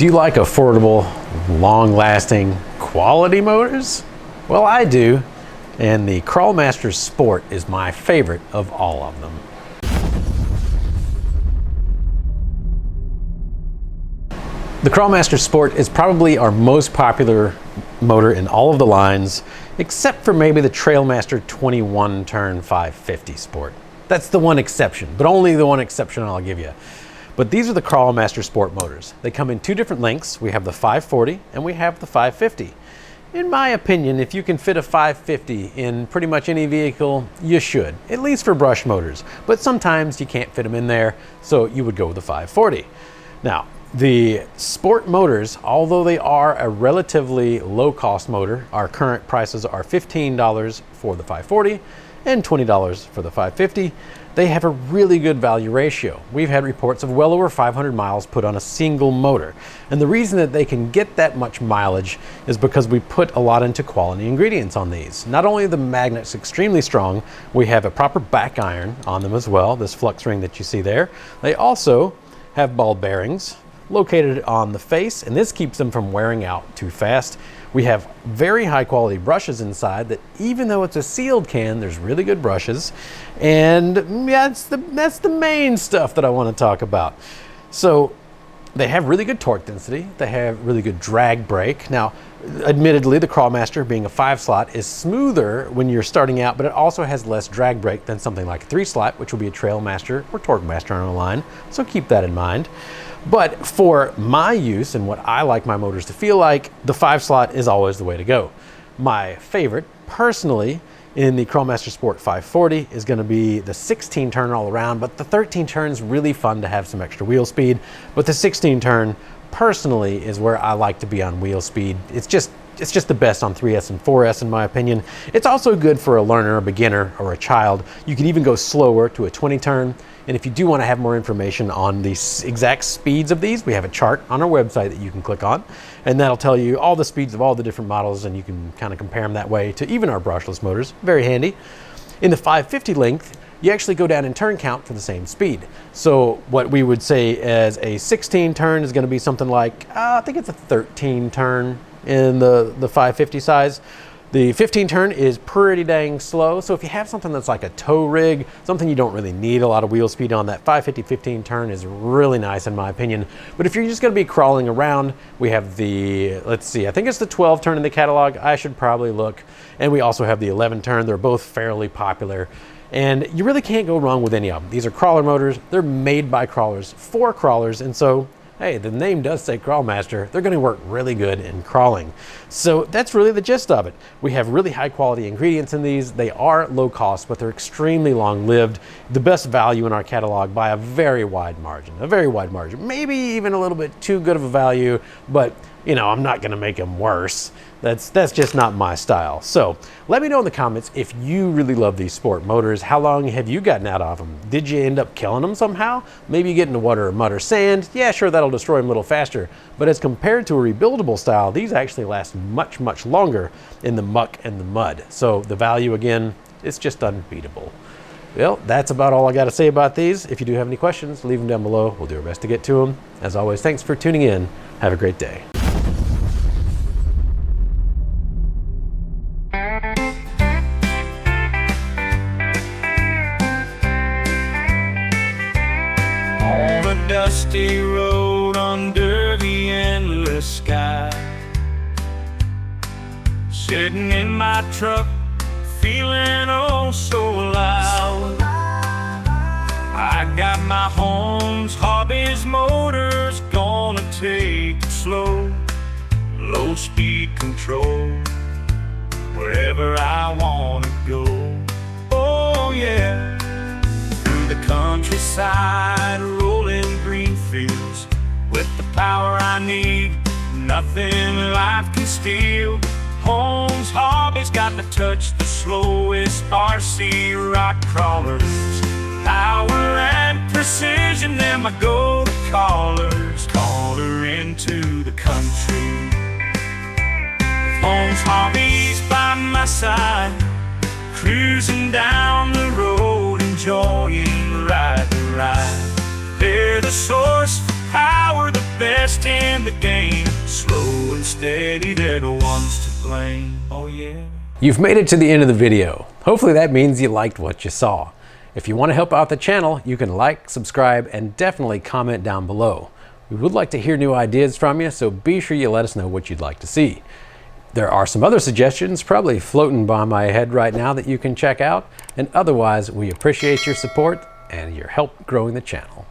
Do you like affordable, long-lasting, quality motors? Well, I do, and the CrawlMaster Sport is my favorite of all of them. The CrawlMaster Sport is probably our most popular motor in all of the lines, except for maybe the TrailMaster 21 turn 550 Sport. That's the one exception, but only the one exception I'll give you. But these are the CrawlMaster Sport motors. They come in two different lengths. We have the 540 and we have the 550. In my opinion, if you can fit a 550 in pretty much any vehicle, you should, at least for brush motors. But sometimes you can't fit them in there, so you would go with the 540. Now, the Sport motors, although they are a relatively low-cost motor, our current prices are $15 for the 540 and $20 for the 550. They have a really good value ratio. We've had reports of well over 500 miles put on a single motor. And the reason that they can get that much mileage is because we put a lot into quality ingredients on these. Not only are the magnets extremely strong, we have a proper back iron on them as well, this flux ring that you see there. They also have ball bearings located on the face, and this keeps them from wearing out too fast. We have very high quality brushes inside that, even though it's a sealed can, there's really good brushes. And yeah, that's the main stuff that I want to talk about. So they have really good torque density. They have really good drag brake. Now, admittedly, the CrawlMaster, being a 5-slot, is smoother when you're starting out, but it also has less drag brake than something like a 3-slot, which will be a TrailMaster or TorqueMaster on a line. So keep that in mind. But for my use and what I like my motors to feel like, the 5-slot is always the way to go. My favorite, personally, in the CrawlMaster Sport 540 is going to be the 16 turn all around, but the 13 turn is really fun to have some extra wheel speed. But the 16 turn, personally, is where I like to be on wheel speed. It's just the best on 3S and 4S in my opinion. It's also good for a learner, a beginner, or a child. You can even go slower to a 20 turn. And if you do want to have more information on the exact speeds of these, we have a chart on our website that you can click on, and that'll tell you all the speeds of all the different models, and you can kind of compare them that way to even our brushless motors. Very handy. In the 550 length, you actually go down in turn count for the same speed. So what we would say as a 16 turn is going to be something like, I think it's a 13 turn in the 550 size. The 15 turn is pretty dang slow, so if you have something that's like a tow rig, something you don't really need a lot of wheel speed on, that 550 15 turn is really nice in my opinion. But if you're just gonna be crawling around, we have the, let's see, I think it's the 12 turn in the catalog. I should probably look. And we also have the 11 turn. They're both fairly popular. And you really can't go wrong with any of them. These are crawler motors. They're made by crawlers for crawlers, and so hey, the name does say CrawlMaster. They're going to work really good in crawling. So that's really the gist of it. We have really high quality ingredients in these. They are low cost, but they're extremely long lived. The best value in our catalog by a very wide margin, Maybe even a little bit too good of a value, but you know, I'm not going to make them worse. That's just not my style. So let me know in the comments if you really love these sport motors. How long have you gotten out of them? Did you end up killing them somehow? Maybe you get into water or mud or sand. Yeah, sure, that'll destroy them a little faster. But as compared to a rebuildable style, these actually last much, much longer in the muck and the mud. So the value, again, it's just unbeatable. Well, that's about all I got to say about these. If you do have any questions, leave them down below. We'll do our best to get to them. As always, thanks for tuning in. Have a great day. Dusty road under the endless sky, sitting in my truck, feeling oh so loud. I got my Holmes Hobbies motors, gonna take it slow, low speed control, wherever I wanna go. Oh yeah, through the countryside, rolling green fields, with the power I need, nothing life can steal. Holmes Hobbies got to touch the slowest RC rock crawlers, power and precision, they're my go-to callers. Call her into the country, Holmes Hobbies by my side, cruising down the road, enjoying the ride. They're the source of power, the best in the game. Slow and steady, they're the ones to blame. Oh yeah. You've made it to the end of the video. Hopefully that means you liked what you saw. If you want to help out the channel, you can like, subscribe, and definitely comment down below. We would like to hear new ideas from you, so be sure you let us know what you'd like to see. There are some other suggestions probably floating by my head right now that you can check out, and otherwise we appreciate your support and your help growing the channel.